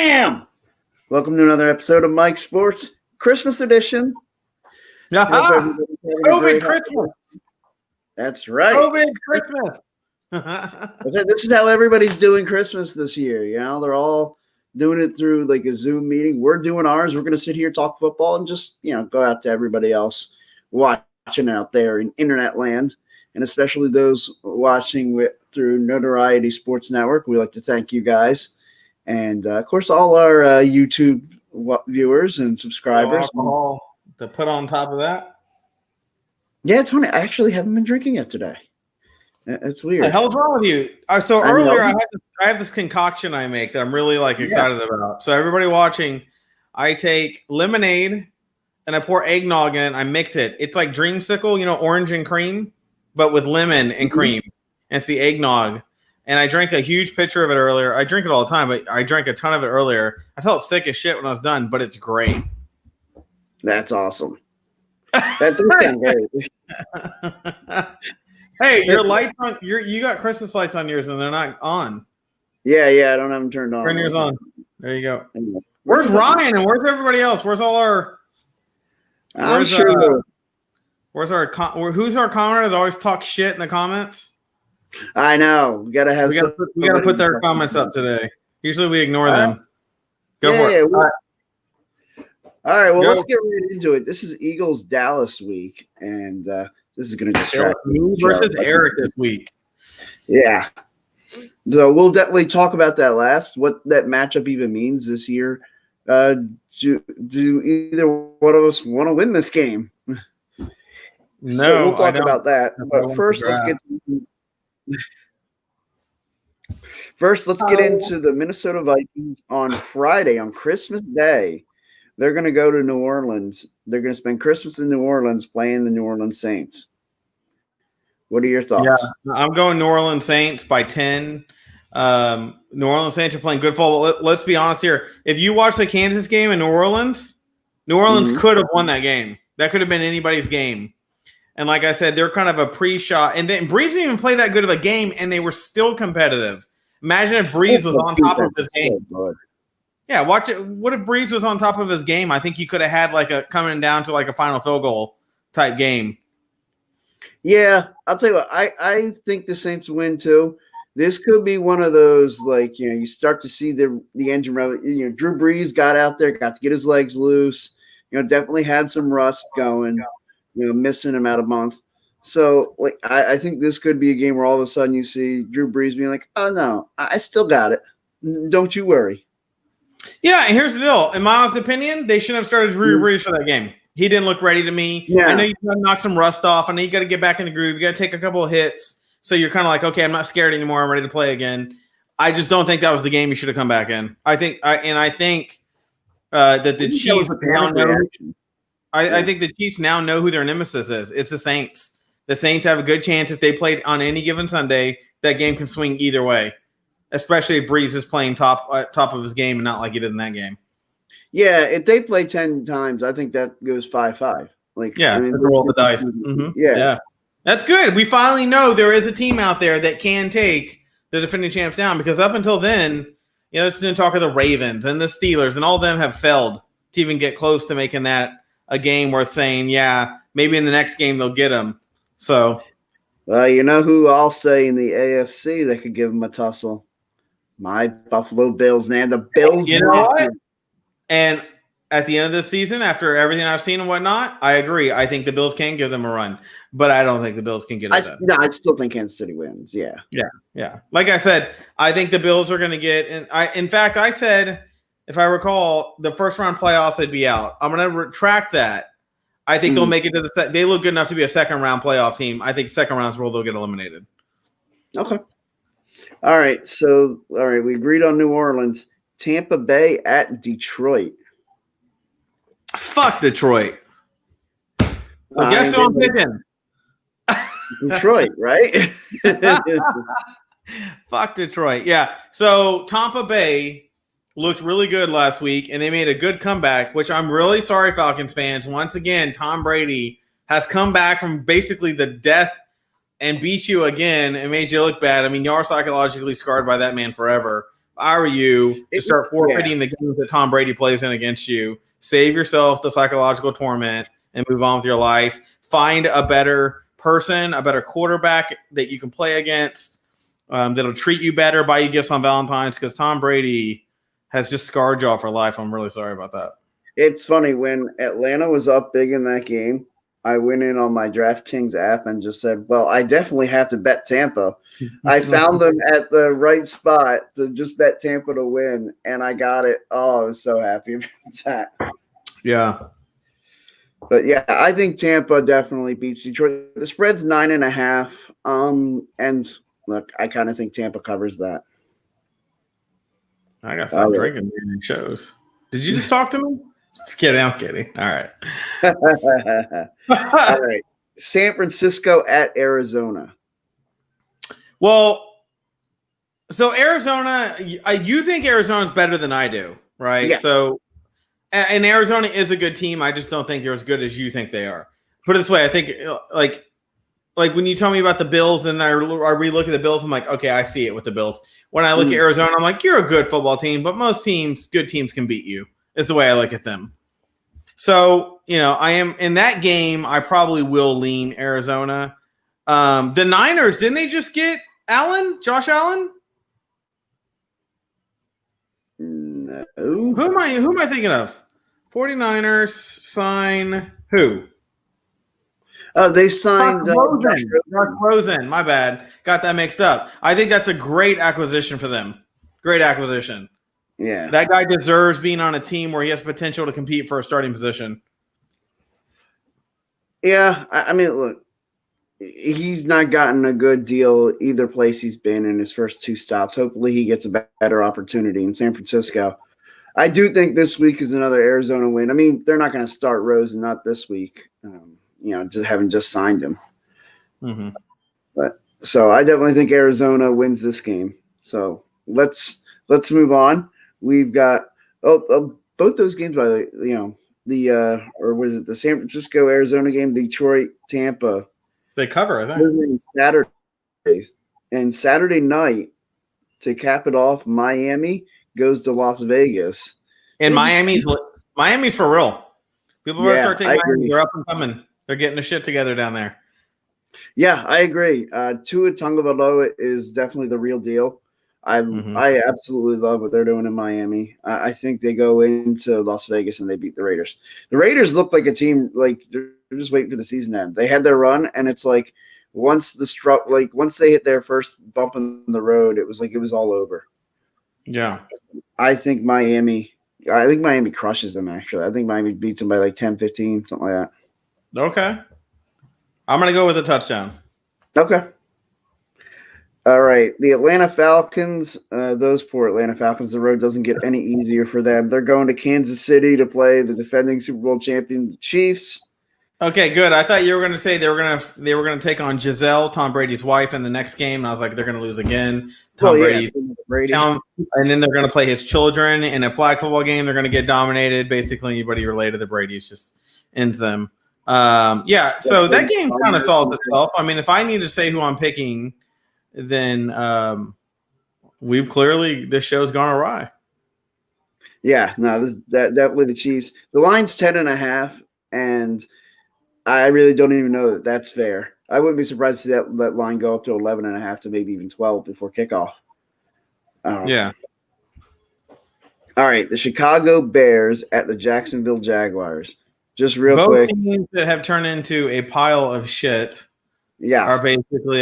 Bam! Welcome to another episode of Mike Sports Christmas edition. COVID Christmas. That's right. COVID Christmas. This is how everybody's doing Christmas this year. You know, they're all doing it through like a Zoom meeting. We're doing ours. We're going to sit here, talk football, and just, go out to everybody else watching out there in internet land, and especially those watching through Notoriety Sports Network. We like to thank you guys. And, of course, all our YouTube viewers and subscribers. Alcohol to put on top of that? Yeah, Tony, I actually haven't been drinking it today. It's weird. What the hell's wrong with you? So earlier, I have this concoction I make that I'm really excited about. So everybody watching, I take lemonade and I pour eggnog in it. And I mix it. It's like dreamsicle, orange and cream, but with lemon and cream. And it's the eggnog. And I drank a huge pitcher of it earlier. I drink it all the time, but I drank a ton of it earlier. I felt sick as shit when I was done, but it's great. That's awesome. That does sound great. Hey, your lights on. You got Christmas lights on yours, and they're not on. Yeah, I don't have them turned on. Turn yours on. There you go. Where's Ryan and where's everybody else? Where's all our? I'm sure. Who's our commenter that always talks shit in the comments? I know. We gotta put their comments up today. Usually we ignore them. Go for it. All right. Well, let's get right into it. This is Eagles Dallas week, and this is going to distract me versus Eric this week. Yeah. So we'll definitely talk about that last. What that matchup even means this year. Do either one of us want to win this game? No, so we'll talk about that. But first, let's get into the Minnesota Vikings on Friday, on Christmas Day. They're going to go to New Orleans. They're going to spend Christmas in New Orleans playing the New Orleans Saints. What are your thoughts? Yeah, I'm going New Orleans Saints by 10. New Orleans Saints are playing good football. Let's be honest here. If you watch the Kansas game in New Orleans could have won that game. That could have been anybody's game. And like I said, they're kind of a pre-shot. And then Breeze didn't even play that good of a game, and they were still competitive. Imagine if Breeze was on top of his game. Yeah, watch it. What if Breeze was on top of his game? I think he could have had coming down to a final field goal type game. Yeah, I'll tell you what. I think the Saints win too. This could be one of those you start to see the engine running. Drew Brees got out there, got to get his legs loose. Definitely had some rust going. Missing him out a month. So I think this could be a game where all of a sudden you see Drew Brees being like, "Oh no, I still got it. Don't you worry." Yeah, and here's the deal. In my honest opinion, they shouldn't have started Drew Brees for that game. He didn't look ready to me. Yeah. I know you got to knock some rust off. I know you got to get back in the groove. You got to take a couple of hits. So you're kind of like, okay, I'm not scared anymore. I'm ready to play again. I just don't think that was the game you should have come back in. I think that the Chiefs now know. I think the Chiefs now know who their nemesis is. It's the Saints. The Saints have a good chance if they played on any given Sunday. That game can swing either way, especially if Breeze is playing top of his game and not like he did in that game. Yeah, if they play 10 times, I think that goes 5-5. Roll the dice. Mm-hmm. Yeah, that's good. We finally know there is a team out there that can take the defending champs down, because up until then, it's been talk of the Ravens and the Steelers, and all of them have failed to even get close to making that a game worth saying, yeah, maybe in the next game they'll get them. So, you know who I'll say in the AFC that could give them a tussle? My Buffalo Bills, man. The Bills. You know what? And at the end of the season, after everything I've seen and whatnot, I agree. I think the Bills can give them a run, but I don't think the Bills can get it done. No, I still think Kansas City wins. Yeah. Like I said, I think the Bills are going to get. And in fact, I said, if I recall, the first round playoffs, they'd be out. I'm going to retract that. I think they'll make it to the. They look good enough to be a second round playoff team. I think second round's where they'll get eliminated. Okay. All right. So, we agreed on New Orleans. Tampa Bay at Detroit. Fuck Detroit. So guess who I'm picking? Detroit, right? Fuck Detroit. Yeah. So Tampa Bay looked really good last week, and they made a good comeback, which I'm really sorry, Falcons fans. Once again, Tom Brady has come back from basically the death and beat you again and made you look bad. I mean, you are psychologically scarred by that man forever. I were you, to start forfeiting the games that Tom Brady plays in against you. Save yourself the psychological torment and move on with your life. Find a better person, a better quarterback that you can play against, that'll treat you better, buy you gifts on Valentine's, because Tom Brady has just scarred y'all for life. I'm really sorry about that. It's funny, when Atlanta was up big in that game, I went in on my DraftKings app and just said, well, I definitely have to bet Tampa. I found them at the right spot to just bet Tampa to win, and I got it. Oh, I was so happy about that. Yeah. But, yeah, I think Tampa definitely beats Detroit. The spread's 9.5. And, look, I kind of think Tampa covers that. I got to stop drinking during shows. Did you just talk to me? Just kidding. I'm kidding. All right. All right. San Francisco at Arizona. Well, so Arizona, you think Arizona's better than I do, right? Yeah. So, and Arizona is a good team. I just don't think they're as good as you think they are. Put it this way. I think like when you tell me about the Bills and I re-look at the Bills, I'm like, okay, I see it with the Bills. When I look at Arizona, I'm like, you're a good football team, but most teams, good teams can beat you. Is the way I look at them. So, I am in that game. I probably will lean Arizona. The Niners, didn't they just get Josh Allen? No. Who am I thinking of? 49ers sign who? Oh, they signed Josh Rosen. My bad. Got that mixed up. I think that's a great acquisition for them. Great acquisition. Yeah. That guy deserves being on a team where he has potential to compete for a starting position. Yeah. I mean, look, he's not gotten a good deal either place he's been in his first two stops. Hopefully he gets a better opportunity in San Francisco. I do think this week is another Arizona win. I mean, they're not going to start Rosen, not this week, just having just signed him. Mm-hmm. But so I definitely think Arizona wins this game. So let's move on. We've got both those games, by the way, or was it the San Francisco Arizona game, Detroit Tampa? They cover, I think. Saturday. And Saturday night, to cap it off, Miami goes to Las Vegas. And Miami's for real. People better start taking Miami. They're up and coming. They're getting their shit together down there. Yeah, I agree. Tua Tagovailoa is definitely the real deal. I absolutely love what they're doing in Miami. I think they go into Las Vegas and they beat the Raiders. The Raiders look like a team, like they're just waiting for the season to end. They had their run, and it's like once they hit their first bump in the road, it was all over. Yeah. I think Miami crushes them, actually. I think Miami beats them by like 10, 15, something like that. Okay. I'm going to go with a touchdown. Okay. All right. The Atlanta Falcons, those poor Atlanta Falcons, the road doesn't get any easier for them. They're going to Kansas City to play the defending Super Bowl champion, the Chiefs. Okay, good. I thought you were going to say they were going to take on Giselle, Tom Brady's wife, in the next game, and I was like, they're going to lose again. Brady. And then they're going to play his children in a flag football game. They're going to get dominated. Basically, anybody related to Brady's just ends them. So that game kind of solves itself. I mean, if I need to say who I'm picking, then this show's gone awry. Yeah, no, definitely the Chiefs. The line's 10.5, and I really don't even know that that's fair. I wouldn't be surprised to see that line go up to 11.5 to maybe even 12 before kickoff. Yeah. All right, the Chicago Bears at the Jacksonville Jaguars. Just real Both quick. Both teams that have turned into a pile of shit are basically,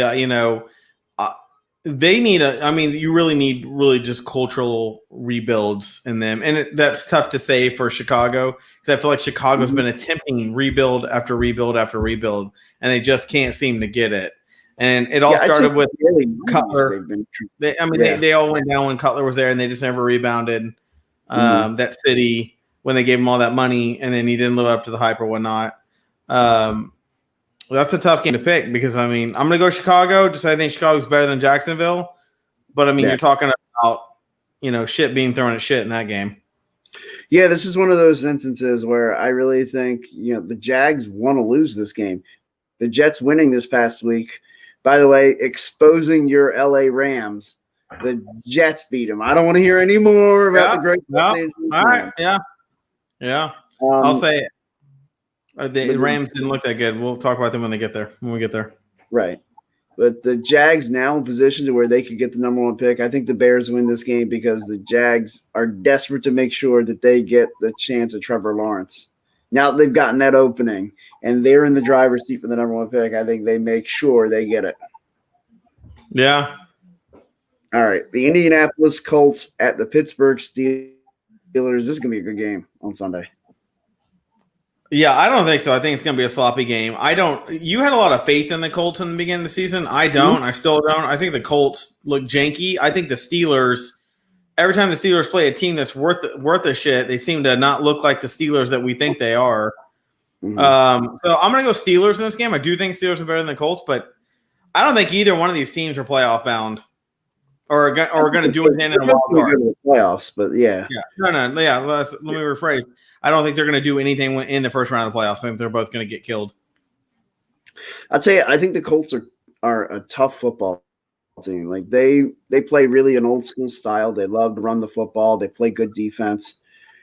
they need you really need just cultural rebuilds in them. And that's tough to say for Chicago, because I feel like Chicago's been attempting rebuild after rebuild after rebuild, and they just can't seem to get it. And it all started with Cutler. They all went down when Cutler was there, and they just never rebounded that city when they gave him all that money, and then he didn't live up to the hype or whatnot. That's a tough game to pick because, I'm going to go Chicago. I think Chicago's better than Jacksonville. But, you're talking about, shit being thrown at shit in that game. Yeah, this is one of those instances where I really think, the Jags want to lose this game. The Jets winning this past week, by the way, exposing your LA Rams. The Jets beat them. I don't want to hear any more about the great. All right. Yeah. I'll say it. The Rams didn't look that good. We'll talk about them when we get there. Right. But the Jags now in position to where they could get the number 1 pick. I think the Bears win this game because the Jags are desperate to make sure that they get the chance of Trevor Lawrence. Now that they've gotten that opening and they're in the driver's seat for the number 1 pick, I think they make sure they get it. Yeah. All right. The Indianapolis Colts at the Pittsburgh Steelers. This is going to be a good game on Sunday. Yeah, I don't think so. I think it's going to be a sloppy game. You had a lot of faith in the Colts in the beginning of the season. I don't. Mm-hmm. I still don't. I think the Colts look janky. I think the Steelers, every time the Steelers play a team that's worth a shit, they seem to not look like the Steelers that we think they are. Mm-hmm. So I'm going to go Steelers in this game. I do think Steelers are better than the Colts, but I don't think either one of these teams are playoff bound or going to do anything in a wild card. Playoffs, but yeah. No. Yeah, let me rephrase. I don't think they're going to do anything in the first round of the playoffs. I think they're both going to get killed. I'll tell you, I think the Colts are a tough football team. Like they play really an old school style. They love to run the football. They play good defense.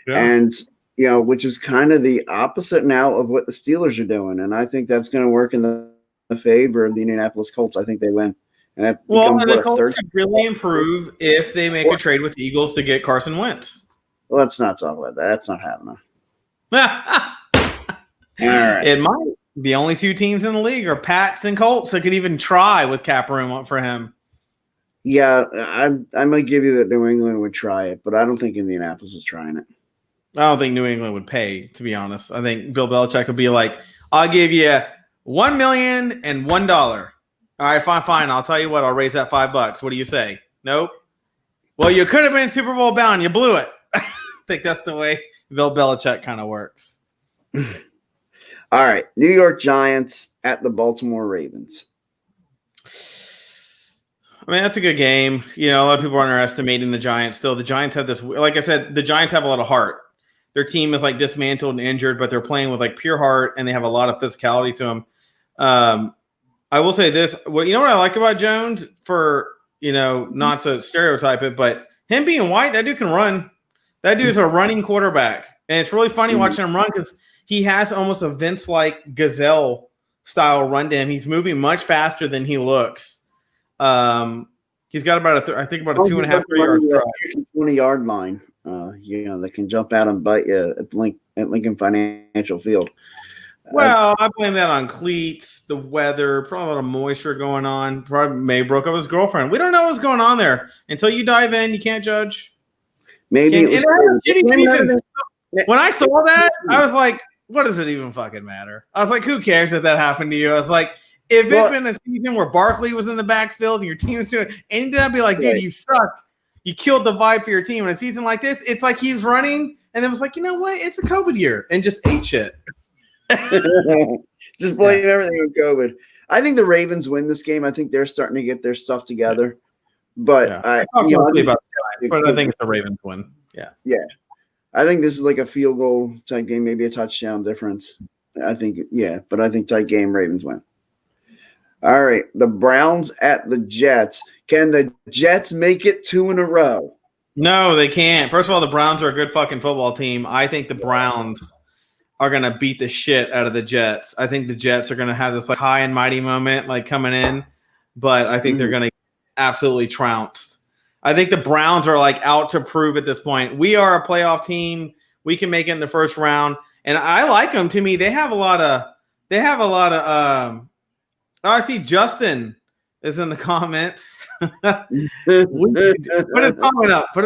Yeah. And, which is kind of the opposite now of what the Steelers are doing. And I think that's going to work in the favor of the Indianapolis Colts. I think they win. And the Colts could really improve if they make a trade with the Eagles to get Carson Wentz. Well, let's not talk about that. That's not happening. All right. It might. The only 2 teams in the league are Pats and Colts that could even try with cap room up for him. Yeah, I might give you that New England would try it, but I don't think Indianapolis is trying it. I don't think New England would pay, to be honest. I think Bill Belichick would be like, I'll give you $1 million and $1. All right, fine. I'll tell you what. I'll raise that $5. What do you say? Nope. Well, you could have been Super Bowl bound. You blew it. I think that's the way Bill Belichick kind of works. All right. New York Giants at the Baltimore Ravens. I mean, that's a good game. A lot of people are underestimating the Giants still. The Giants have this, like I said, the Giants have a lot of heart. Their team is like dismantled and injured, but they're playing with like pure heart and they have a lot of physicality to them. I will say this. Well, what I like about Jones for, not to stereotype it, but him being white, that dude can run. That dude is a running quarterback. And it's really funny watching him run because he has almost a Vince-like gazelle style run to him. He's moving much faster than he looks. He's got about a 2.5 3 yard drive. 20-yard line. That can jump out and bite you at Lincoln Financial Field. Well, I blame that on cleats, the weather, probably a lot of moisture going on. Probably may broke up with his girlfriend. We don't know what's going on there until you dive in. You can't judge. Maybe it was when I saw that, I was like, "What does it even fucking matter?" I was like, "Who cares if that happened to you?" I was like, "If it'd been a season where Barkley was in the backfield and your team was doing, and then I'd be like, dude, you suck. You killed the vibe for your team." In a season like this, it's like he was running and then was like, you know what? It's a COVID year, and just ate shit. Just blame everything on COVID. I think the Ravens win this game. I think they're starting to get their stuff together. But I think it's a Ravens win. Yeah. I think this is like a field goal type game, maybe a touchdown difference. I think tight game, Ravens win. All right. The Browns at the Jets. Can the Jets make it 2 in a row? No, they can't. First of all, the Browns are a good fucking football team. I think the Browns are going to beat the shit out of the Jets. I think the Jets are going to have this like high and mighty moment like coming in, but I think they're going to get absolutely trounced. I think the Browns are like out to prove at this point. We are a playoff team. We can make it in the first round, and I like them. To me, they have a lot of. I see Justin is in the comments. Put his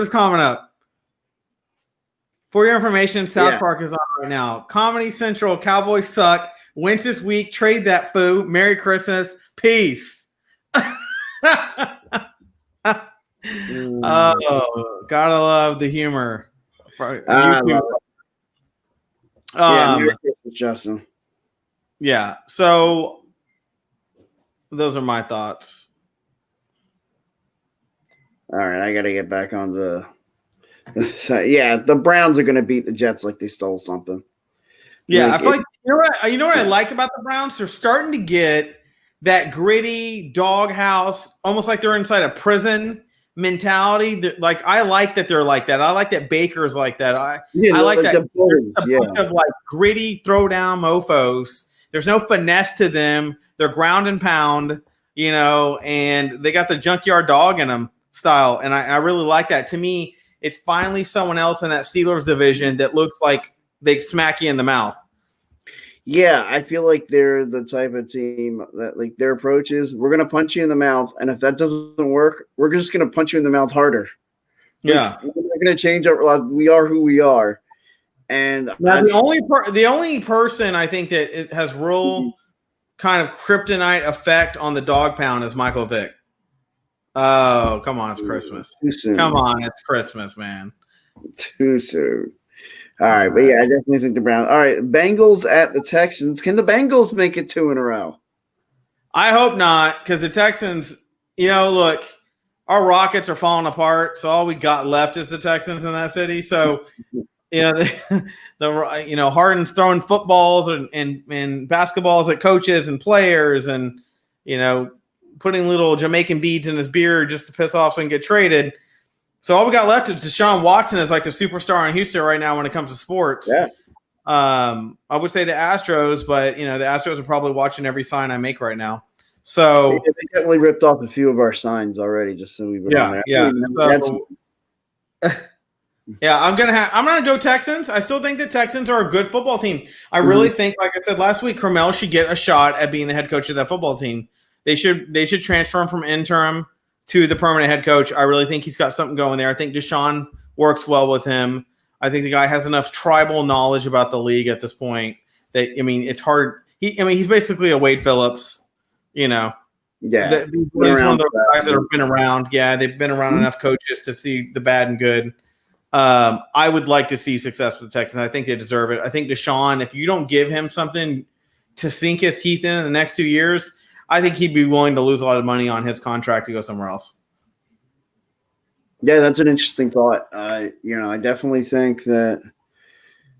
comment up. For your information, South Park is on right now. Comedy Central, Cowboys suck. Wins this week. Trade that foo. Merry Christmas. Peace. Oh, gotta love the humor. Merry Christmas, Justin. Yeah. So those are my thoughts. All right, I got to get back on the. So, the Browns are going to beat the Jets like they stole something. Yeah, I feel like you know what I like about the Browns? They're starting to get that gritty doghouse, almost like they're inside a prison mentality. Like I like that they're like that. I like that Baker's like that. I like that. The bullies, a bunch of like gritty throwdown mofos. There's no finesse to them. They're ground and pound, and they got the junkyard dog in them style. And I really like that. To me, it's finally someone else in that Steelers division that looks like they smack you in the mouth. Yeah, I feel like they're the type of team that like their approach is we're going to punch you in the mouth. And if that doesn't work, we're just going to punch you in the mouth harder. Yeah. We're not going to change our lives. We are who we are. And now, the only person I think that it has real kind of kryptonite effect on the dog pound is Michael Vick. Oh, come on. It's Christmas. Too soon. Come on. It's Christmas, man. Too soon. All right. But yeah, I definitely think the Browns. All right. Bengals at the Texans. Can the Bengals make it 2 in a row? I hope not, because the Texans, look, our Rockets are falling apart. So all we got left is the Texans in that city. So, Harden's throwing footballs and basketballs at coaches and players and, putting little Jamaican beads in his beard just to piss off so he can get traded. So all we got left is Deshaun Watson is like the superstar in Houston right now when it comes to sports. Yeah. I would say the Astros, but the Astros are probably watching every sign I make right now. So they definitely ripped off a few of our signs already, just so we were on there. Yeah. I'm gonna go Texans. I still think the Texans are a good football team. I really think, like I said last week, Carmel should get a shot at being the head coach of that football team. They should transfer him from interim to the permanent head coach. I really think he's got something going there. I think Deshaun works well with him. I think the guy has enough tribal knowledge about the league at this point that, it's hard. He's basically a Wade Phillips, Yeah. He's one of those guys that have been around. Yeah, they've been around enough coaches to see the bad and good. I would like to see success with the Texans. I think they deserve it. I think Deshaun, if you don't give him something to sink his teeth in the next 2 years, I think he'd be willing to lose a lot of money on his contract to go somewhere else. Yeah, that's an interesting thought. I definitely think that,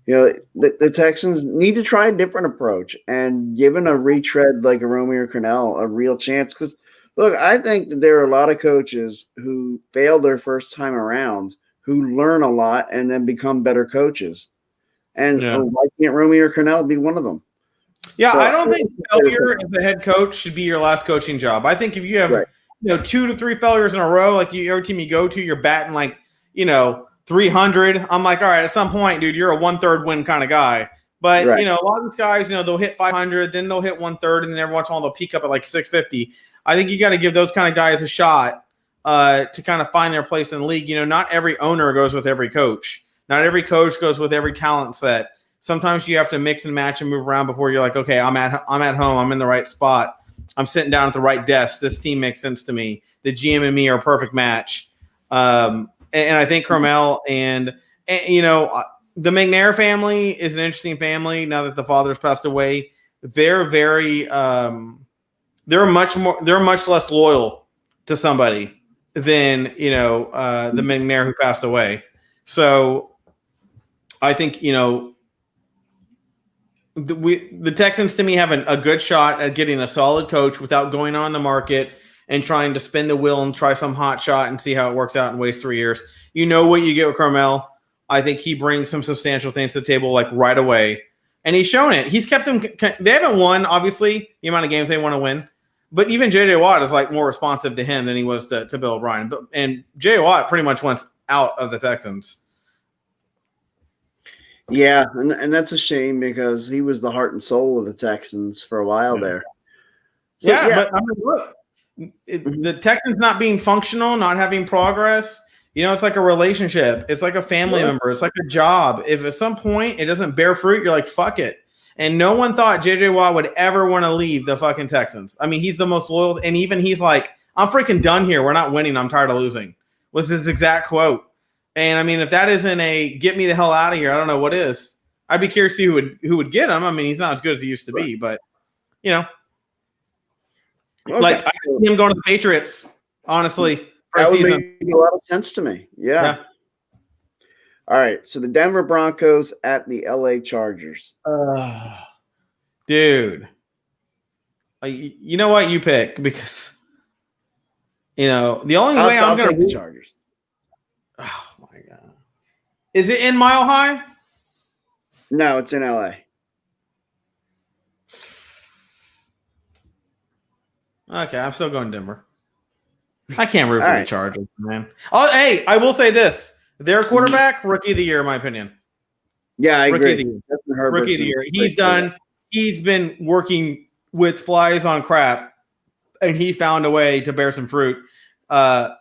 the Texans need to try a different approach and given a retread like a Romeo Crennel a real chance. Because, look, I think that there are a lot of coaches who fail their first time around who learn a lot and then become better coaches. And why can't Romeo Crennel be one of them? Yeah, I don't think failure as a head coach should be your last coaching job. I think if you have 2 to 3 failures in a row, like every team you go to, you're batting like 300. I'm like, all right, at some point, dude, you're a 1/3 win kind of guy. But a lot of these guys, they'll hit 500, then they'll hit 1/3, and then every once in a while they'll peak up at like 650. I think you got to give those kind of guys a shot to kind of find their place in the league. Not every owner goes with every coach. Not every coach goes with every talent set. Sometimes you have to mix and match and move around before you're like, okay, I'm at home. I'm in the right spot. I'm sitting down at the right desk. This team makes sense to me. The GM and me are a perfect match. And I think Carmel and the McNair family is an interesting family now that the father's passed away. They're much less loyal to somebody than, the McNair who passed away. So I think, the Texans to me have a good shot at getting a solid coach without going on the market and trying to spin the wheel and try some hot shot and see how it works out and waste 3 years. You know what you get with Carmel. I think he brings some substantial things to the table like right away. And he's shown it. He's kept them. They haven't won, obviously, the amount of games they want to win. But even J.J. Watt is like more responsive to him than he was to Bill O'Brien. And J.J. Watt pretty much wants out of the Texans. Yeah, and that's a shame because he was the heart and soul of the Texans for a while there. So, but I mean, look, the Texans not being functional, not having progress, it's like a relationship. It's like a family member. It's like a job. If at some point it doesn't bear fruit, you're like, fuck it. And no one thought J.J. Watt would ever want to leave the fucking Texans. I mean, he's the most loyal. And even he's like, I'm freaking done here. We're not winning. I'm tired of losing, was his exact quote. And I mean, if that isn't a get me the hell out of here, I don't know what is. I'd be curious to see who would get him. I mean, he's not as good as he used to be, but like I see him going to the Patriots, honestly, for that a season. would make a lot of sense to me. Yeah. All right. So the Denver Broncos at the LA Chargers. Dude. You know what? You pick because The only way I'm going to take the Chargers. Oh my God. Is it in Mile High? No, it's in LA. Okay, I'm still going Denver. I can't root for the Chargers, man. Oh, hey, I will say this. Their quarterback, rookie of the year, in my opinion. Yeah, I agree. Rookie of the year. He's been working with flies on crap, and he found a way to bear some fruit. I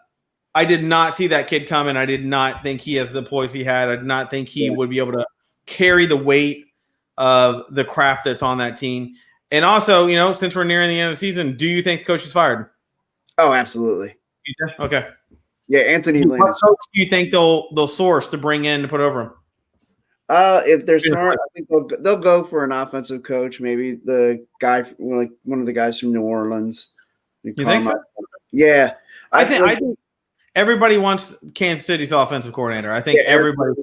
did not see that kid coming. I did not think he has the poise he had. I did not think he would be able to carry the weight of the crap that's on that team. And also, since we're nearing the end of the season, do you think the coach is fired? Oh, absolutely. Okay. Yeah, Anthony Lynn. What coach do you think they'll source to bring in to put over him? If they're smart, I think they'll go for an offensive coach. Maybe the guy, like one of the guys from New Orleans. You think so? Yeah, I think everybody wants Kansas City's offensive coordinator. I think everybody.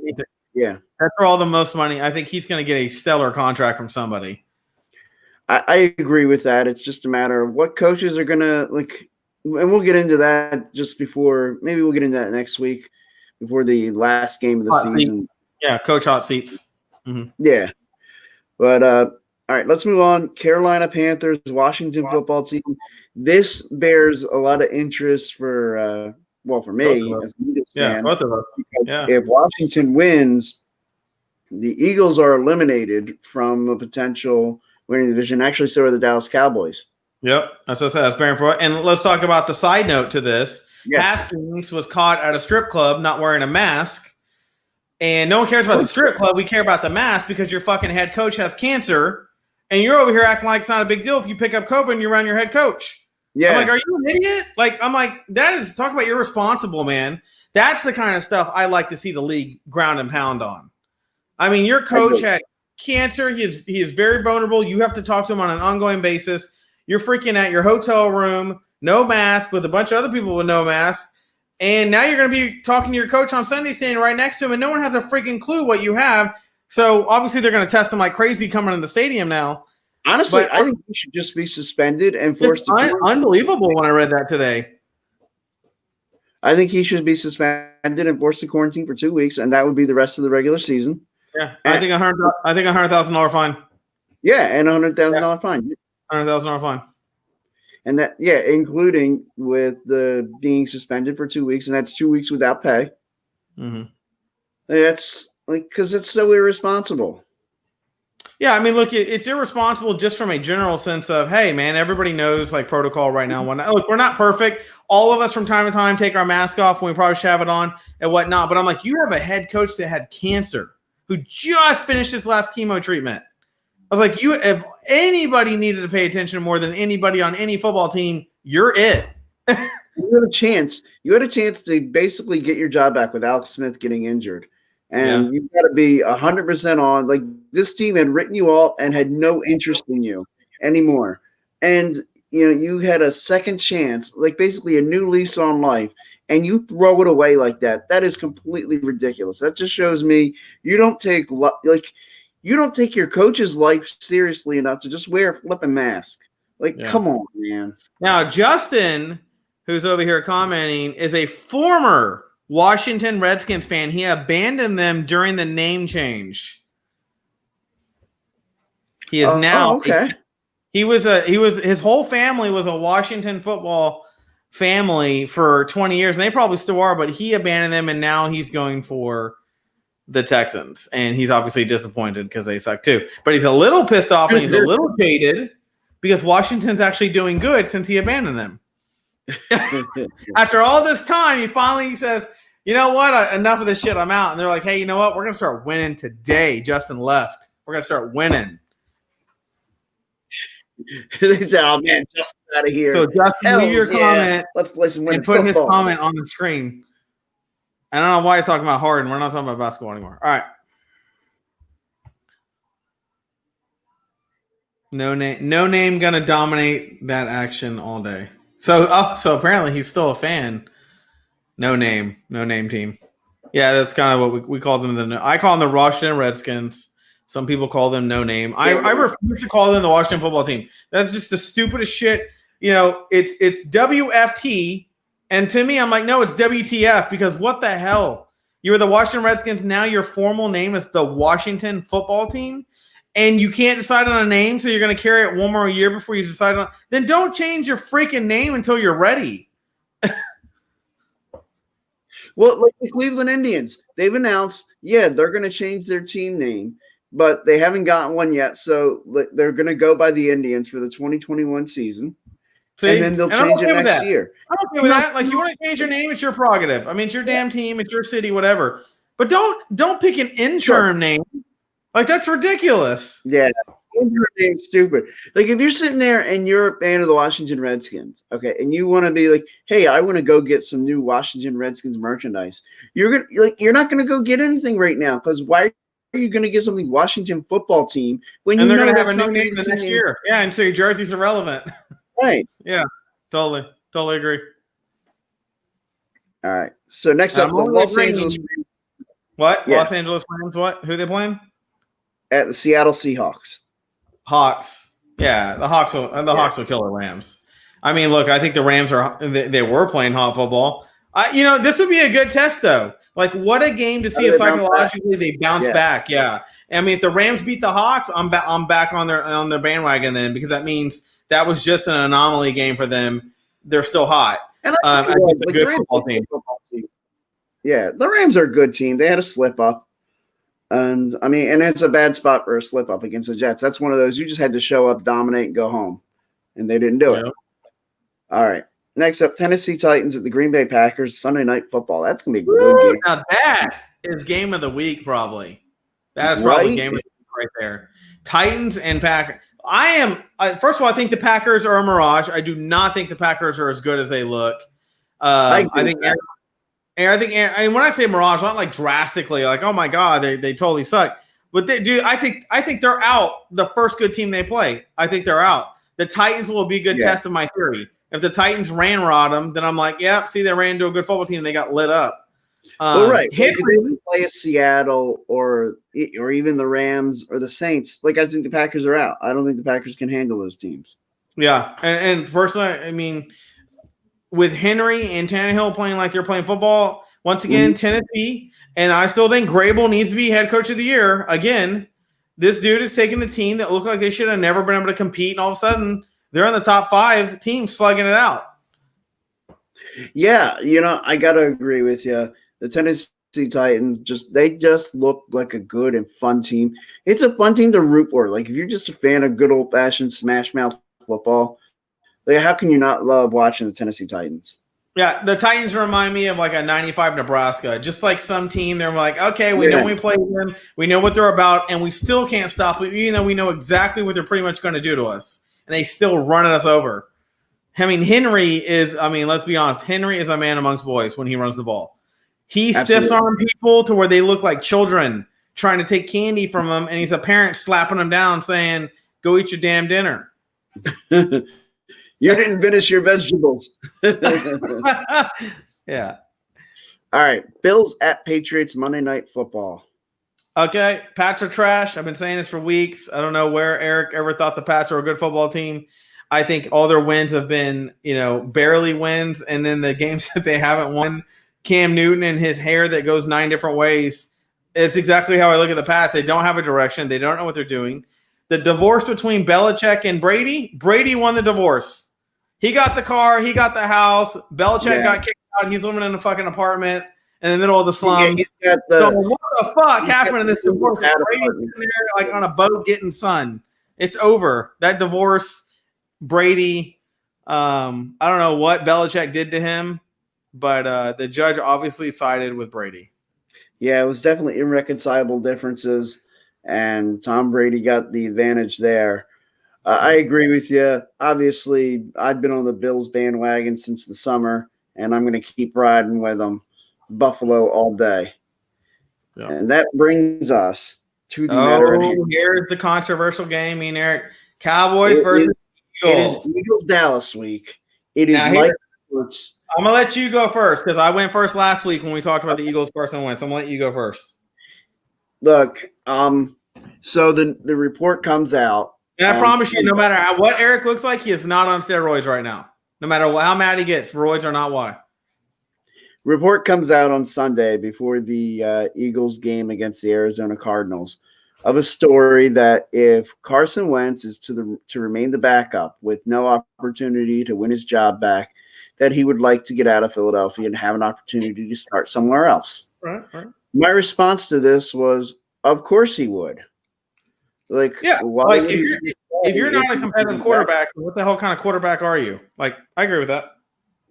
Yeah, that's for all the most money. I think he's going to get a stellar contract from somebody. I agree with that. It's just a matter of what coaches are going to like. And we'll get into that just before. Maybe we'll get into that next week before the last game of the season. Yeah, coach hot seats. Mm-hmm. Yeah. But all right, let's move on. Carolina Panthers, Washington football team. This bears a lot of interest for me as a Eagles fan. Both of us. Yeah. If Washington wins, the Eagles are eliminated from a potential winning the division. Actually, so are the Dallas Cowboys. Yep, that's what I said. That's bearing for it. And let's talk about the side note to this. Yeah. Haskins was caught at a strip club not wearing a mask. And no one cares about the strip club. We care about the mask because your fucking head coach has cancer. And you're over here acting like it's not a big deal if you pick up COVID and you're around your head coach. Yeah. I'm like, are you an idiot? That is, talk about irresponsible, man. That's the kind of stuff I like to see the league ground and pound on. I mean, your coach had cancer. He is very vulnerable. You have to talk to him on an ongoing basis. You're freaking at your hotel room, no mask, with a bunch of other people with no mask. And now you're going to be talking to your coach on Sunday, standing right next to him, and no one has a freaking clue what you have. So obviously they're going to test him like crazy coming in the stadium now. Honestly, I think he should just be suspended and forced to unbelievable when I read that today. I think he should be suspended and forced to quarantine for 2 weeks, and that would be the rest of the regular season. Yeah, I think $100,000 fine. Yeah, and $100,000 fine. $100,000 fine. And that, including with the being suspended for 2 weeks, and that's 2 weeks without pay. Mm-hmm. That's because it's so irresponsible. Yeah, I mean, look, it's irresponsible just from a general sense of, hey, man, everybody knows protocol right now. Look, we're not perfect. All of us from time to time take our mask off when we probably should have it on and whatnot. But I'm like, you have a head coach that had cancer who just finished his last chemo treatment. I was like, if anybody needed to pay attention more than anybody on any football team, you're it. You had a chance. You had a chance to basically get your job back with Alex Smith getting injured. And you've got to be 100% on. Like, this team had written you off and had no interest in you anymore. And, you had a second chance, like basically a new lease on life, and you throw it away like that. That is completely ridiculous. That just shows me you don't take your coach's life seriously enough to just wear a flipping mask. Come on, man. Now, Justin, who's over here commenting, is a former Washington Redskins fan. He abandoned them during the name change. He is now okay. His whole family was a Washington football family for 20 years, and they probably still are, but he abandoned them, and now he's going for the Texans, and he's obviously disappointed because they suck too. But he's a little pissed off and he's a little jaded because Washington's actually doing good since he abandoned them. After all this time, he finally says, you know what? Enough of this shit. I'm out. And they're like, hey, you know what? We're going to start winning today. Justin left. We're going to start winning. They said, oh, man, Justin's out of here. So, Justin, leave your comment. Let's play some winning and put football. his comment on the screen. I don't know why he's talking about Harden. We're not talking about basketball anymore. All right. No name gonna dominate that action all day. So apparently he's still a fan. No name team. Yeah, that's kind of what we call them. I call them the Washington Redskins. Some people call them no name. I refuse to call them the Washington football team. That's just the stupidest shit. It's WFT And to me, I'm like, no, it's WTF, because what the hell? You were the Washington Redskins. Now your formal name is the Washington Football Team, and you can't decide on a name, so you're going to carry it one more year before you decide on. Then don't change your freaking name until you're ready. Well, like the Cleveland Indians, they've announced, they're going to change their team name, but they haven't gotten one yet. So they're going to go by the Indians for the 2021 season. See? And then they'll change it next year. I'm okay with that. Like, you want to change your name, it's your prerogative. I mean, it's your damn team, it's your city, whatever. But don't pick an interim name. Like, that's ridiculous. Yeah. Interim name's stupid. Like, if you're sitting there and you're a fan of the Washington Redskins, okay, and you want to be like, hey, I want to go get some new Washington Redskins merchandise, you're not gonna go get anything right now, because why are you gonna get something Washington Football Team when and you they're know gonna have that's a not new name the next year? Yeah, and so your jersey's irrelevant. Right. Yeah, totally agree. All right. So next up, the Los Angeles. What? Yeah. Los Angeles Rams? What? Who they playing? At the Seattle Seahawks. Hawks. Yeah, the Hawks will kill the Rams. I mean, look, I think the Rams they were playing hot football. This would be a good test, though. Like, what a game to see if psychologically they bounce back. Yeah. I mean, if the Rams beat the Hawks, I'm back on their bandwagon then, because that means that was just an anomaly game for them. They're still hot. And I think it's a good football team. Yeah, the Rams are a good team. They had a slip up. And it's a bad spot for a slip up against the Jets. That's one of those you just had to show up, dominate, and go home. And they didn't do it. All right. Next up, Tennessee Titans at the Green Bay Packers, Sunday Night Football. That's going to be a good game. Now that is game of the week, probably. That is probably game of the week right there. Titans and Packers. First of all, I think the Packers are a mirage. I do not think the Packers are as good as they look. I think when I say mirage, not like drastically, like, oh my God, they totally suck. But they do. I think they're out the first good team they play. I think they're out. The Titans will be a good test of my theory. If the Titans ran-rod them, then I'm like, yep, see, they ran into a good football team. They got lit up. Right. If they play a Seattle or even the Rams or the Saints, like, I think the Packers are out. I don't think the Packers can handle those teams. Yeah. And personally, I mean, with Henry and Tannehill playing like they're playing football, once again, Tennessee, and I still think Grable needs to be head coach of the year. Again, this dude is taking a team that looked like they should have never been able to compete, and all of a sudden they're in the top 5 teams slugging it out. Yeah, I got to agree with you. The Tennessee Titans, they just look like a good and fun team. It's a fun team to root for. Like, if you're just a fan of good old-fashioned smash-mouth football, like, how can you not love watching the Tennessee Titans? Yeah, the Titans remind me of like a 95 Nebraska. Just like some team, they're like, okay, we know we play them. We know what they're about, and we still can't stop them, even though we know exactly what they're pretty much going to do to us. And they still run us over. I mean, let's be honest. Henry is a man amongst boys when he runs the ball. He stiff-arm people to where they look like children trying to take candy from them, and he's a parent slapping them down saying, go eat your damn dinner. You didn't finish your vegetables. Yeah. All right. Bills at Patriots, Monday Night Football. Okay. Pats are trash. I've been saying this for weeks. I don't know where Eric ever thought the Pats were a good football team. I think all their wins have been, barely wins. And then the games that they haven't won, Cam Newton and his hair that goes 9 different ways. It's exactly how I look at the Pats. They don't have a direction. They don't know what they're doing. The divorce between Belichick and Brady won the divorce. He got the car. He got the house. Belichick got kicked out. He's living in a fucking apartment in the middle of the slums. So what the fuck happened in this divorce? Brady's in there like on a boat getting sun. It's over. That divorce, Brady, I don't know what Belichick did to him, but the judge obviously sided with Brady. Yeah, it was definitely irreconcilable differences, and Tom Brady got the advantage there. I agree with you. Obviously, I've been on the Bills bandwagon since the summer, and I'm going to keep riding with them. Buffalo all day. Yeah. And that brings us to the matter at hand. Here's the controversial game, me and Eric. Cowboys versus Eagles. It is Eagles-Dallas week. It is Mike Schwartz. I'm going to let you go first because I went first last week when we talked about the Eagles Carson Wentz. I'm going to let you go first. Look, so the report comes out. And I promise you, no matter what Eric looks like, he is not on steroids right now. No matter how mad he gets, steroids are not why. report comes out on Sunday before the Eagles game against the Arizona Cardinals of a story that if Carson Wentz is to remain the backup with no opportunity to win his job back, that he would like to get out of Philadelphia and have an opportunity to start somewhere else. Right. My response to this was, of course he would. Like, yeah, like if you're not a competitive quarterback, what the hell kind of quarterback are you? Like, I agree with that.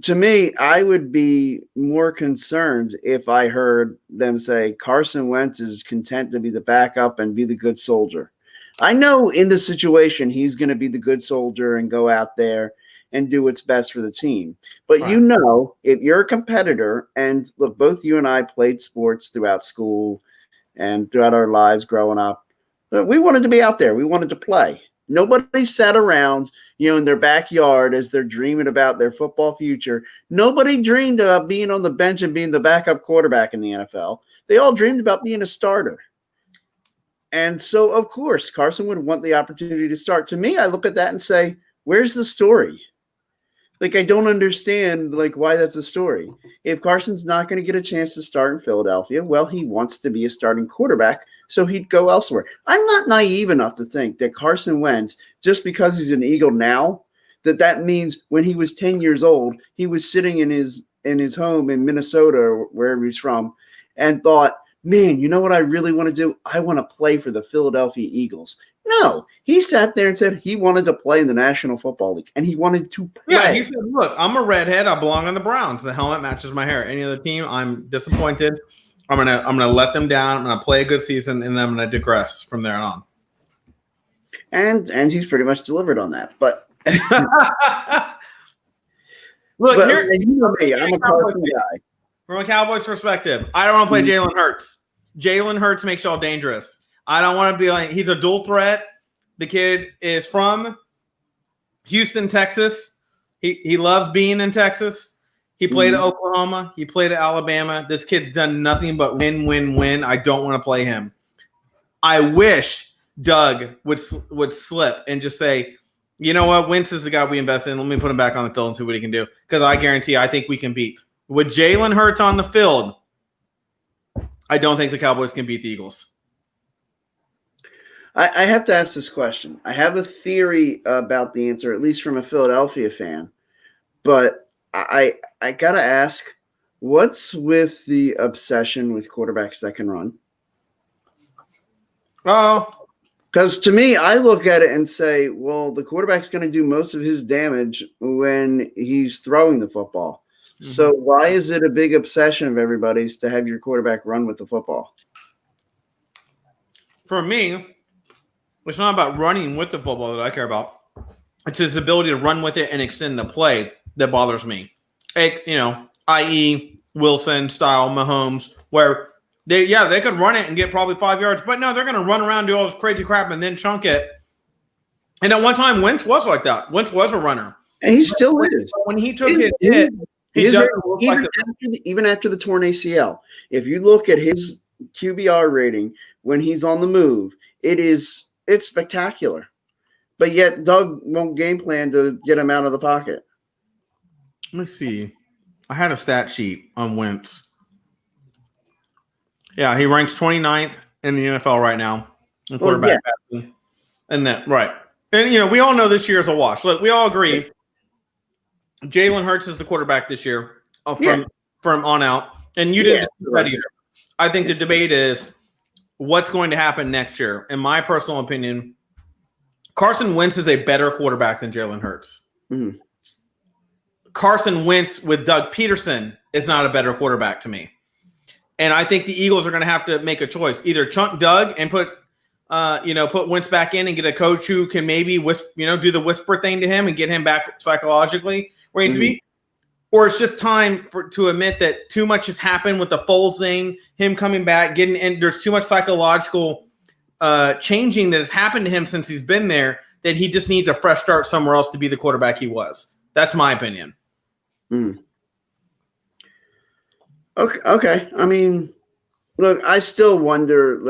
To me, I would be more concerned if I heard them say Carson Wentz is content to be the backup and be the good soldier. I know in the situation he's going to be the good soldier and go out there and do what's best for the team. But right. You know, if you're a competitor, and look, both you and I played sports throughout school and throughout our lives growing up, but we wanted to be out there. We wanted to play. Nobody sat around, in their backyard as they're dreaming about their football future. Nobody dreamed about being on the bench and being the backup quarterback in the NFL. They all dreamed about being a starter. And so, of course, Carson would want the opportunity to start. To me, I look at that and say, where's the story? Like, I don't understand, why that's a story. If Carson's not going to get a chance to start in Philadelphia, well, he wants to be a starting quarterback, so he'd go elsewhere. I'm not naive enough to think that Carson Wentz, just because he's an Eagle now, that means when he was 10 years old, he was sitting in his home in Minnesota or wherever he's from and thought, man, you know what I really want to do? I want to play for the Philadelphia Eagles. No, he sat there and said he wanted to play in the National Football League, and he wanted to play. Yeah, he said, look, I'm a redhead. I belong on the Browns. The helmet matches my hair. Any other team, I'm disappointed. I'm gonna let them down. I'm gonna play a good season, and then I'm gonna digress from there on. And he's pretty much delivered on that. But look, here, you know me, I'm a Carson guy. From a Cowboys perspective, I don't want to play Jalen Hurts. Jalen Hurts makes y'all dangerous. I don't want to be like, he's a dual threat. The kid is from Houston, Texas. He loves being in Texas. He played at Oklahoma. He played at Alabama. This kid's done nothing but win, win, win. I don't want to play him. I wish Doug would slip and just say, you know what, Wentz is the guy we invest in. Let me put him back on the field and see what he can do. Because I think we can beat. With Jalen Hurts on the field, I don't think the Cowboys can beat the Eagles. I have to ask this question. I have a theory about the answer, at least from a Philadelphia fan. But I got to ask, what's with the obsession with quarterbacks that can run? Oh. Because to me, I look at it and say, well, the quarterback's going to do most of his damage when he's throwing the football. Mm-hmm. So why is it a big obsession of everybody's to have your quarterback run with the football? For me, it's not about running with the football that I care about. It's his ability to run with it and extend the play that bothers me. I.e. Wilson style Mahomes, where they could run it and get probably 5 yards, but no, they're going to run around, do all this crazy crap, and then chunk it. And at one time, Wentz was like that. Wentz was a runner. And he still is. When he took his hit, even after the torn ACL, if you look at his QBR rating when he's on the move, it's spectacular. But yet Doug won't game plan to get him out of the pocket. Let me see. I had a stat sheet on Wentz. Yeah, he ranks 29th in the NFL right now in quarterback passing. And that right. And we all know this year is a wash. Look, we all agree Jalen Hurts is the quarterback this year from on out. And you didn't dispute that either. I think the debate is what's going to happen next year. In my personal opinion, Carson Wentz is a better quarterback than Jalen Hurts. Mm-hmm. Carson Wentz with Doug Peterson is not a better quarterback to me. And I think the Eagles are going to have to make a choice. Either chunk Doug and put Wentz back in and get a coach who can maybe do the whisper thing to him and get him back psychologically where he needs to be. Or it's just time to admit that too much has happened with the Foles thing, him coming back, getting in. There's too much psychological changing that has happened to him since he's been there that he just needs a fresh start somewhere else to be the quarterback he was. That's my opinion. Okay. I mean, look, I still wonder,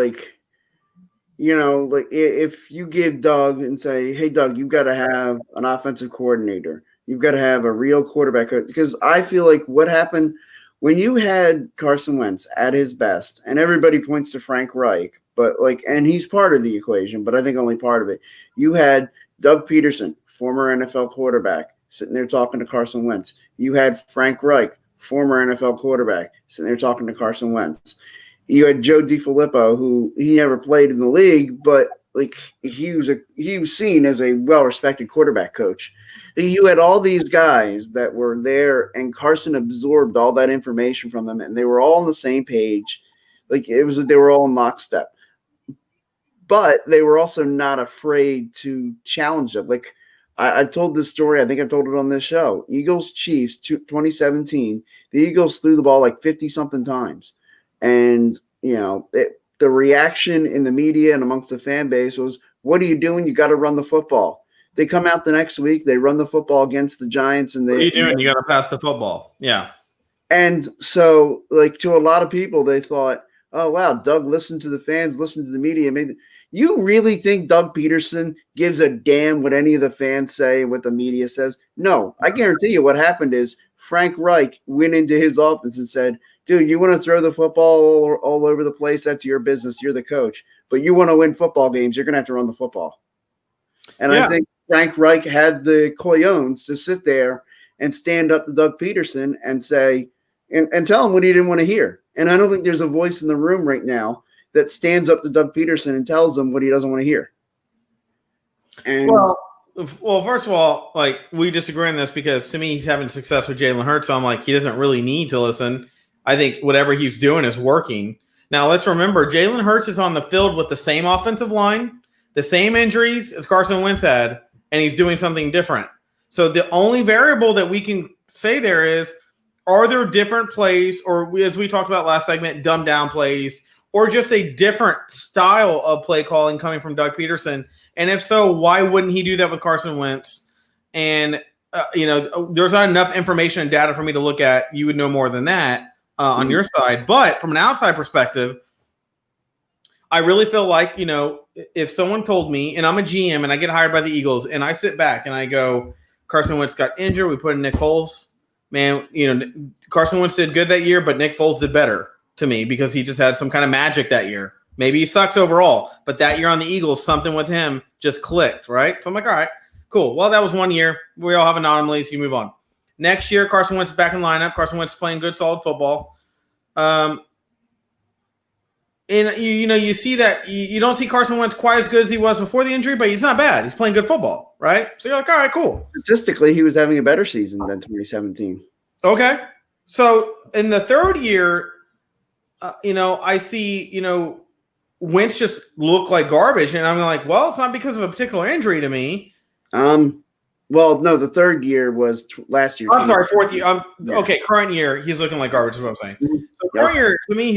if you give Doug and say, hey, Doug, you've got to have an offensive coordinator. You've got to have a real quarterback. Because I feel like what happened when you had Carson Wentz at his best, and everybody points to Frank Reich, but and he's part of the equation, but I think only part of it. You had Doug Peterson, former NFL quarterback, sitting there talking to Carson Wentz. You had Frank Reich, former NFL quarterback, sitting there talking to Carson Wentz. You had Joe DiFilippo, who he never played in the league, but he was seen as a well-respected quarterback coach. You had all these guys that were there, and Carson absorbed all that information from them, and they were all on the same page. They were all in lockstep. But they were also not afraid to challenge them. I told this story, I think I told it on this show. Eagles-Chiefs 2017, the Eagles threw the ball 50-something times. And, the reaction in the media and amongst the fan base was, what are you doing? You got to run the football. They come out the next week, they run the football against the Giants. And what are you doing? You got to pass the football. Yeah. And so, to a lot of people, they thought, oh, wow, Doug listened to the fans, listened to the media. You really think Doug Peterson gives a damn what any of the fans say, what the media says? No, I guarantee you what happened is Frank Reich went into his office and said, dude, you want to throw the football all over the place? That's your business. You're the coach. But you want to win football games, you're going to have to run the football. And I think Frank Reich had the cojones to sit there and stand up to Doug Peterson and say, and tell him what he didn't want to hear. And I don't think there's a voice in the room right now that stands up to Doug Peterson and tells him what he doesn't want to hear. And well, first of all, we disagree on this because to me, he's having success with Jalen Hurts. So I'm he doesn't really need to listen. I think whatever he's doing is working. Now, let's remember, Jalen Hurts is on the field with the same offensive line, the same injuries as Carson Wentz had, and he's doing something different. So the only variable that we can say there is, are there different plays, or as we talked about last segment, dumbed down plays, or just a different style of play calling coming from Doug Peterson? And if so, why wouldn't he do that with Carson Wentz? And, there's not enough information and data for me to look at. You would know more than that on your side. But from an outside perspective, I really feel if someone told me, and I'm a GM and I get hired by the Eagles, and I sit back and I go, Carson Wentz got injured, we put in Nick Foles. Man, Carson Wentz did good that year, but Nick Foles did better to me because he just had some kind of magic that year. Maybe he sucks overall, but that year on the Eagles, something with him just clicked, right? So I'm all right, cool. Well, that was 1 year. We all have anomalies. You move on. Next year, Carson Wentz is back in lineup. Carson Wentz is playing good, solid football. And you see that you don't see Carson Wentz quite as good as he was before the injury, but he's not bad. He's playing good football, right? So you're all right, cool. Statistically, he was having a better season than 2017. Okay. So in the third year, I see, Wentz just look like garbage. And I'm well, it's not because of a particular injury to me. Well, no, the third year was last year. I'm sorry, fourth year. Okay, current year, he's looking like garbage is what I'm saying. Mm-hmm. So current year, to me,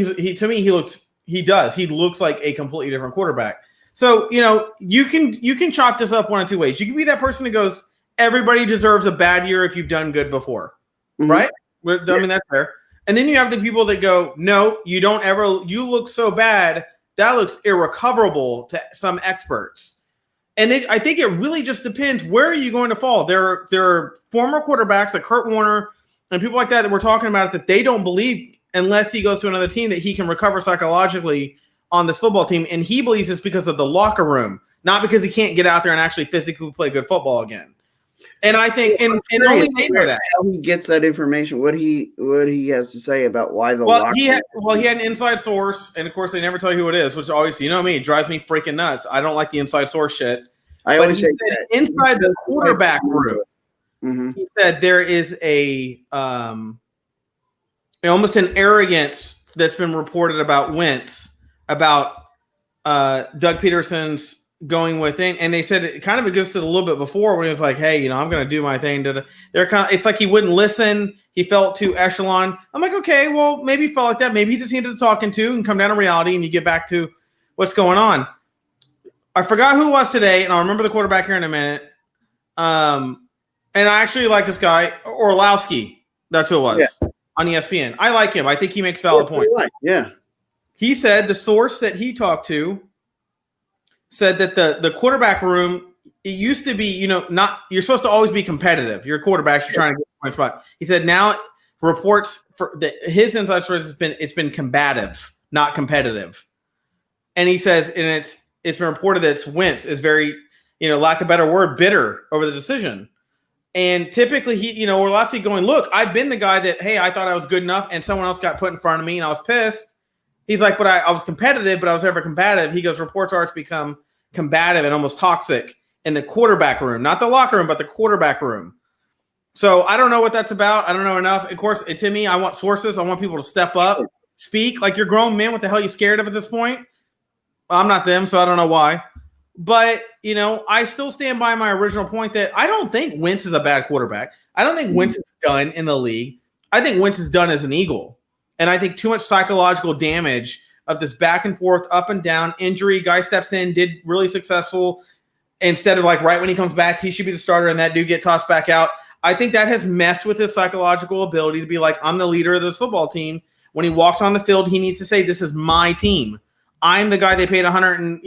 he looks like a completely different quarterback. So, you can chop this up one of two ways. You can be that person who goes, everybody deserves a bad year if you've done good before. Mm-hmm. Right? I mean, that's fair. And then you have the people that go, no, you don't ever, you look so bad, that looks irrecoverable to some experts. And I think it really just depends, where are you going to fall? There are former quarterbacks like Kurt Warner and people like that we're talking about that they don't believe unless he goes to another team that he can recover psychologically on this football team. And he believes it's because of the locker room, not because he can't get out there and actually physically play good football again. And I think, and only they know that. How he gets that information, what he has to say about why the locker room. He had an inside source, and of course they never tell you who it is, which obviously, me, it drives me freaking nuts. I don't like the inside source shit. I always say that inside the quarterback room, mm-hmm. He said there is a almost an arrogance that's been reported about Wentz, about Doug Peterson's going within, and they said it kind of existed a little bit before when he was like, hey, I'm going to do my thing. It's like he wouldn't listen. He felt too echelon. I'm like, okay, well, maybe he felt like that. Maybe he just needed to talking to and come down to reality, and you get back to what's going on. I forgot who it was today, and I'll remember the quarterback here in a minute. And I actually like this guy, Orlowski. That's who it was, on ESPN. I like him. I think he makes valid points. Yeah. He said the source that he talked to said that the quarterback room, it used to be, not, you're supposed to always be competitive. You're quarterbacks, you're trying to get a point spot. He said now reports for his inside source it's been combative, not competitive. And he says, and it's been reported that Wentz is very, lack of a better word, bitter over the decision. And typically we're last week going, look, I've been the guy that, hey, I thought I was good enough and someone else got put in front of me and I was pissed. He's like, but I was competitive, but I was never combative. He goes, reports are it's become combative and almost toxic in the quarterback room, not the locker room, but the quarterback room. So I don't know what that's about. I don't know enough. Of course, to me, I want sources. I want people to step up, speak like you're grown men. What the hell are you scared of at this point? Well, I'm not them, so I don't know why. But, I still stand by my original point that I don't think Wentz is a bad quarterback. I don't think Wentz is done in the league. I think Wentz is done as an Eagle. And I think too much psychological damage of this back and forth, up and down, injury, guy steps in, did really successful. Instead of right when he comes back, he should be the starter and that dude get tossed back out. I think that has messed with his psychological ability to be like, I'm the leader of this football team. When he walks on the field, he needs to say, this is my team. I'm the guy they paid 100 and,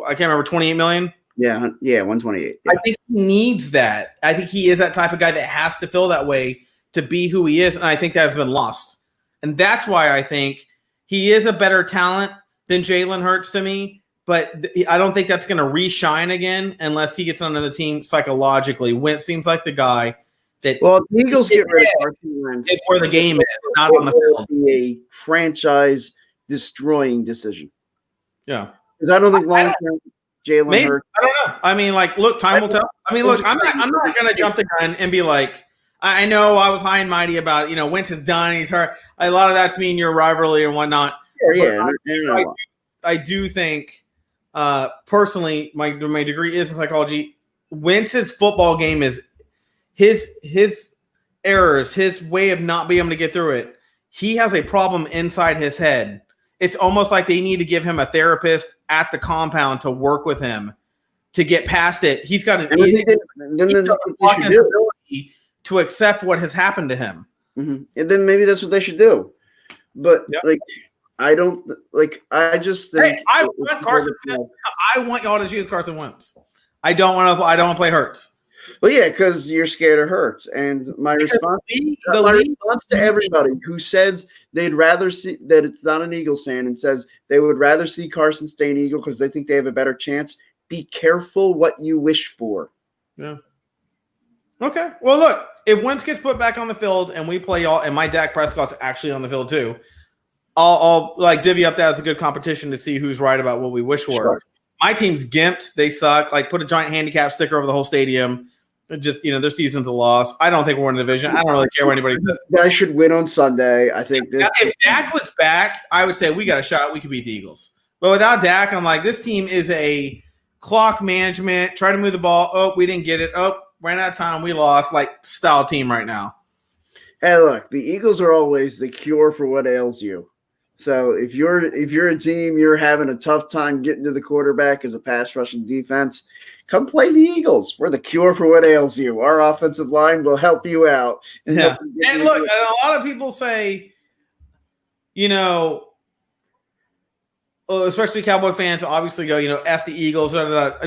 I can't remember, 28 million. Yeah, 128. Yeah. I think he needs that. I think he is that type of guy that has to feel that way to be who he is. And I think that has been lost. And that's why I think he is a better talent than Jalen Hurts to me. But I don't think that's going to re-shine again unless he gets on another team psychologically. Wentz seems like the guy that. Well, the Eagles get rid of Carson Wentz. It's where the game is, not on the field. It will be a franchise-destroying decision. Yeah. Because I don't think long-term Jalen Hurts. I don't know. I mean, look, time will tell. I mean, look, I'm not going to jump the gun and be like, I know I was high and mighty about, Wentz is done. He's hurt. A lot of that's me and your rivalry and whatnot. Yeah. I do think. Personally, my degree is in psychology. Wentz's football game is his errors, his way of not being able to get through it. He has a problem inside his head. It's almost like they need to give him a therapist at the compound to work with him to get past it. He's got an ability to accept what has happened to him. Mm-hmm. And then maybe that's what they should do. But I don't I just think I want Carson Wentz. I want y'all to choose Carson Wentz. I don't want to play Hurts. Well, yeah, because you're scared of Hurts. And my response to everybody who says they'd rather see that it's not an Eagles fan and says they would rather see Carson stay an Eagle because they think they have a better chance. Be careful what you wish for. Yeah. Okay. Well, look, if Wentz gets put back on the field and we play y'all, and my Dak Prescott's actually on the field too, I'll divvy up that as a good competition to see who's right about what we wish for. Sure. My team's gimped. They suck. Put a giant handicap sticker over the whole stadium. Just, their season's a loss. I don't think we're in the division. I don't really care what anybody says. Guys should win on Sunday. I think. If Dak was back, I would say we got a shot. We could beat the Eagles. But without Dak, I'm like, this team is a clock management. Try to move the ball. Oh, we didn't get it. Oh, ran out of time. We lost. Style team right now. Hey, look, the Eagles are always the cure for what ails you. So if you're a team, you're having a tough time getting to the quarterback as a pass rushing defense, come play the Eagles. We're the cure for what ails you. Our offensive line will help you out. And look, and a lot of people say, especially Cowboy fans obviously go, F the Eagles.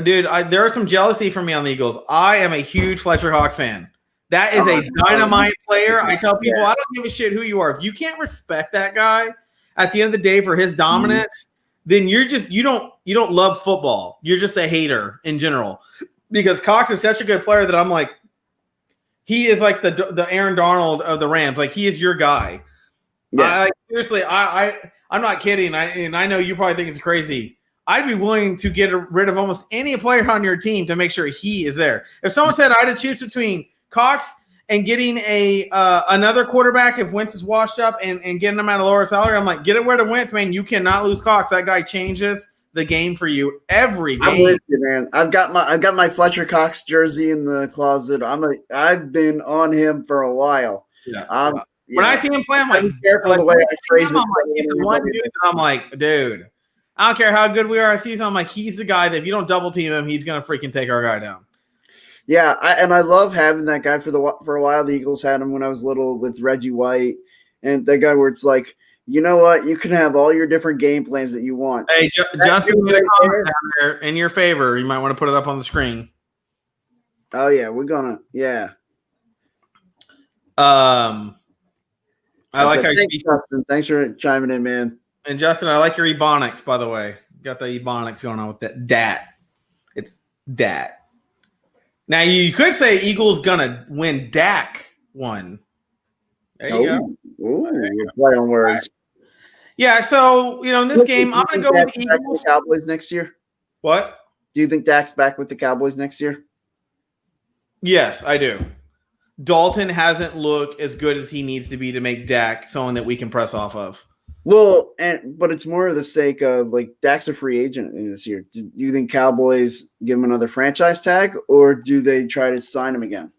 Dude, there is some jealousy from me on the Eagles. I am a huge Fletcher Hawks fan. That is a dynamite player. I tell people, I don't give a shit who you are. If you can't respect that guy at the end of the day for his dominance, then you don't love football. You're just a hater in general. Because Cox is such a good player that I'm like, he is like the Aaron Donald of the Rams. He is your guy. Yes. Seriously, I'm not kidding. I know you probably think it's crazy. I'd be willing to get rid of almost any player on your team to make sure he is there. If someone said I had to choose between Cox and getting another quarterback if Wentz is washed up and getting him at a lower salary, I'm like, get it rid of Wentz, man. You cannot lose Cox. That guy changes the game for you every game. I'm with you, man. I've got my Fletcher Cox jersey in the closet. I've been on him for a while. Yeah. When I see him play, I'm like, careful the way I phrase it. He's the one dude that I'm like, dude, I don't care how good we are. I see him, I'm like, he's the guy that if you don't double team him, he's gonna freaking take our guy down. Yeah, I love having that guy for a while. The Eagles had him when I was little with Reggie White, and that guy where it's like, you know what, you can have all your different game plans that you want. Hey, Justin, get a comment down there in your favor. You might want to put it up on the screen. Oh yeah, we're gonna I like how you thanks, speak. Justin. Thanks for chiming in, man. And Justin, I like your ebonics, by the way. Got the ebonics going on with that. Dat. It's dat. Now you could say Eagles gonna win. Dak won. There you go. Ooh, play on words. Yeah. So in this game, I'm gonna go with Dak's back with Eagles. the Cowboys next year. What? Do you think Dak's back with the Cowboys next year? Yes, I do. Dalton hasn't looked as good as he needs to be to make Dak someone that we can press off of. Well, but it's more of the sake of like Dak's a free agent this year. Do you think Cowboys give him another franchise tag, or do they try to sign him again?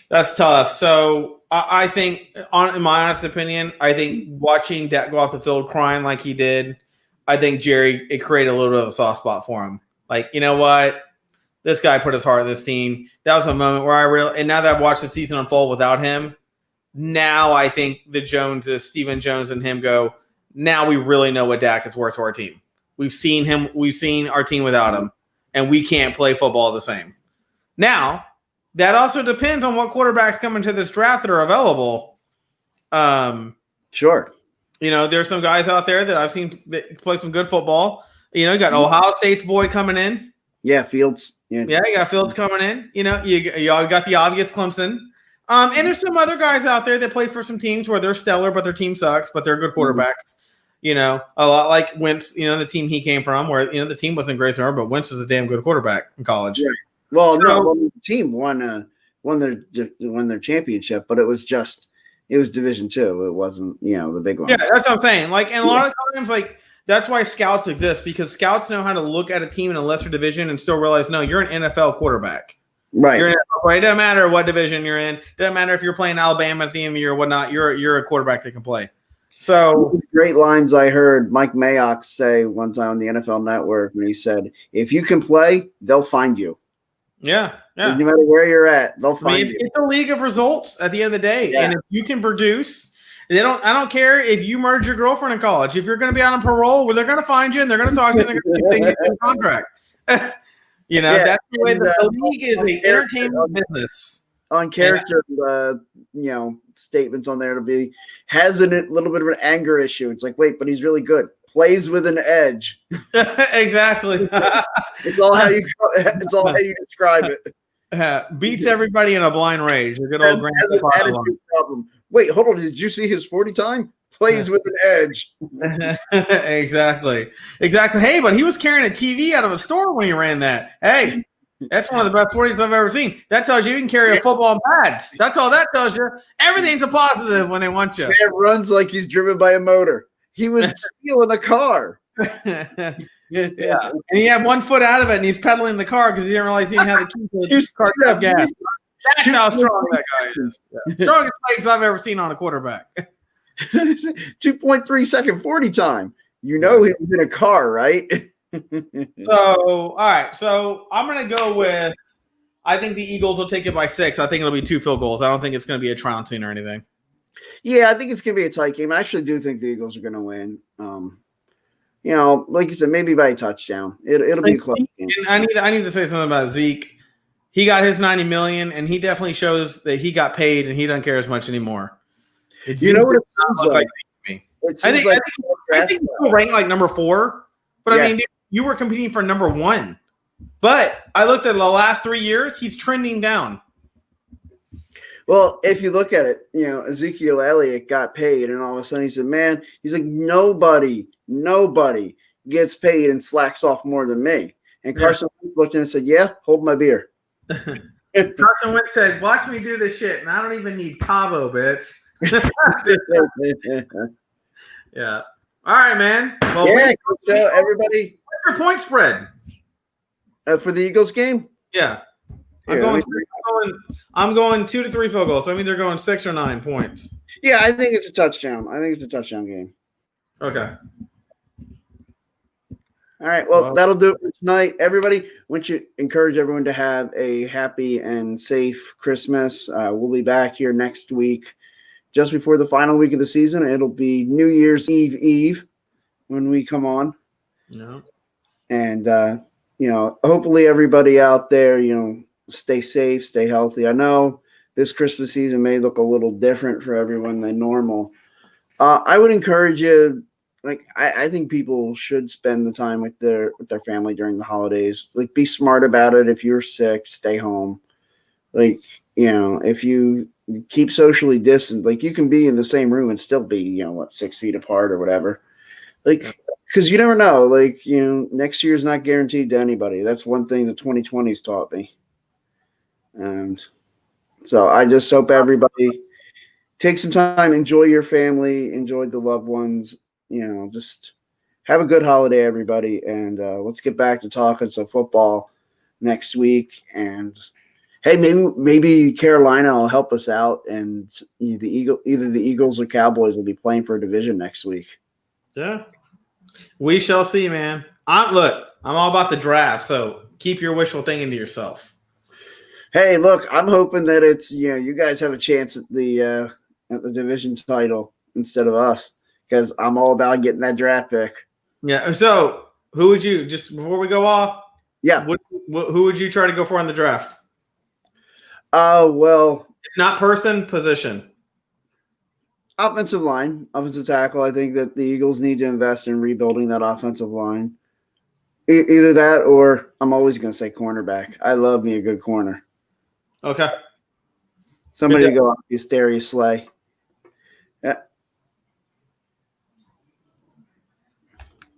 That's tough. So I think, in my honest opinion, I think watching Dak go off the field crying like he did, I think it created a little bit of a soft spot for him. Like, you know what? This guy put his heart in this team. That was a moment where and now that I've watched the season unfold without him, now I think Stephen Jones and him go, now we really know what Dak is worth to our team. We've seen our team without him, and we can't play football the same. Now, that also depends on what quarterbacks come into this draft that are available. Sure. There's some guys out there that I've seen that play some good football. You got Ohio State's boy coming in. Yeah, Fields. Yeah, you got Fields coming in. You all got the obvious Clemson. And there's some other guys out there that play for some teams where they're stellar, but their team sucks, but they're good quarterbacks. A lot like Wentz, the team he came from, where the team wasn't great, but Wentz was a damn good quarterback in college. Yeah. Well, the team won their championship, but it was Division II. It wasn't the big one. Yeah, that's what I'm saying. Like, and a lot of times, like, that's why scouts exist, because scouts know how to look at a team in a lesser division and still realize, no, you're an NFL quarterback. Right. It doesn't matter what division you're in. It doesn't matter if you're playing Alabama at the end of the year or whatnot. You're a quarterback that can play. So great lines I heard Mike Mayock say one time on the NFL Network when he said, "If you can play, they'll find you." Yeah. No matter where you're at, they'll find you. It's a league of results at the end of the day, and if you can produce, I don't care if you murdered your girlfriend in college. If you're going to be out on parole, well, they're going to find you and they're going to talk to you. And they're going to get you a contract. That's the way the league is an entertainment business. On character, statements on there to be has a little bit of an anger issue. It's like, wait, but he's really good. Plays with an edge. Exactly. It's all how you describe it. Beats everybody in a blind rage. A good old has an attitude problem. Wait, hold on. Did you see his 40 time? Plays with an edge. Exactly. Hey, but he was carrying a TV out of a store when he ran that. Hey, that's one of the best 40s I've ever seen. That tells you can carry a football and pads. That's all that tells you. Everything's a positive when they want you. Man runs like he's driven by a motor. He was stealing a car. Yeah. And he had one foot out of it, and he's pedaling the car because he didn't realize he didn't have the key to the car to have gas. That's how strong that guy is. Yeah. Strongest legs I've ever seen on a quarterback. 2.3 second 40 time. He was in a car, right? So, all right. So I'm going to go with, I think the Eagles will take it by 6. I think it'll be 2 field goals. I don't think it's going to be a trouncing or anything. Yeah, I think it's going to be a tight game. I actually do think the Eagles are going to win. Like you said, maybe by a touchdown. It'll be a close game. I need to say something about Zeke. He got his $90 million, and he definitely shows that he got paid, and he doesn't care as much anymore. What it sounds like? I think he'll rank like number 4, but I mean, you were competing for number 1. But I looked at the last 3 years; he's trending down. Well, if you look at it, Ezekiel Elliott got paid, and all of a sudden he said, "Man, he's like nobody gets paid and slacks off more than me." And Carson Wentz looked in and said, "Yeah, hold my beer." Carson Wentz said, "Watch me do this shit, and I don't even need Cabo, bitch." Yeah. All right, man. Well, everybody. What's your point spread for the Eagles game? Yeah. I'm going 2 to 3 field goals. So I'm either going 6 or 9 points. Yeah, I think it's a touchdown. I think it's a touchdown game. Okay. All right. Well, that'll do it for tonight. Everybody, want you encourage everyone to have a happy and safe Christmas. We'll be back here next week, just before the final week of the season. It'll be New Year's Eve when we come on. No. And hopefully everybody out there, stay safe, stay healthy. I know this Christmas season may look a little different for everyone than normal. I would encourage you. Like I think people should spend the time with their family during the holidays. Like, be smart about it. If you're sick, stay home. Like, if you keep socially distant, like, you can be in the same room and still be 6 feet apart or whatever. Like, because you never know. Like, next year's not guaranteed to anybody. That's one thing the 2020s taught me. And so I just hope everybody take some time, enjoy your family, enjoy the loved ones. Just have a good holiday, everybody, and let's get back to talking some football next week. And hey, maybe Carolina will help us out, and either the Eagles or Cowboys will be playing for a division next week. Yeah, we shall see, man. I'm all about the draft, so keep your wishful thinking to yourself. Hey, look, I'm hoping that it's you guys have a chance at the division title instead of us, because I'm all about getting that draft pick. Yeah. So who would you, just before we go off? Yeah. Who would you try to go for in the draft? Well, not person, position. Offensive line, offensive tackle. I think that the Eagles need to invest in rebuilding that offensive line. Either that, or I'm always going to say cornerback. I love me a good corner. Okay. Somebody to go off Darius Slay. Yeah.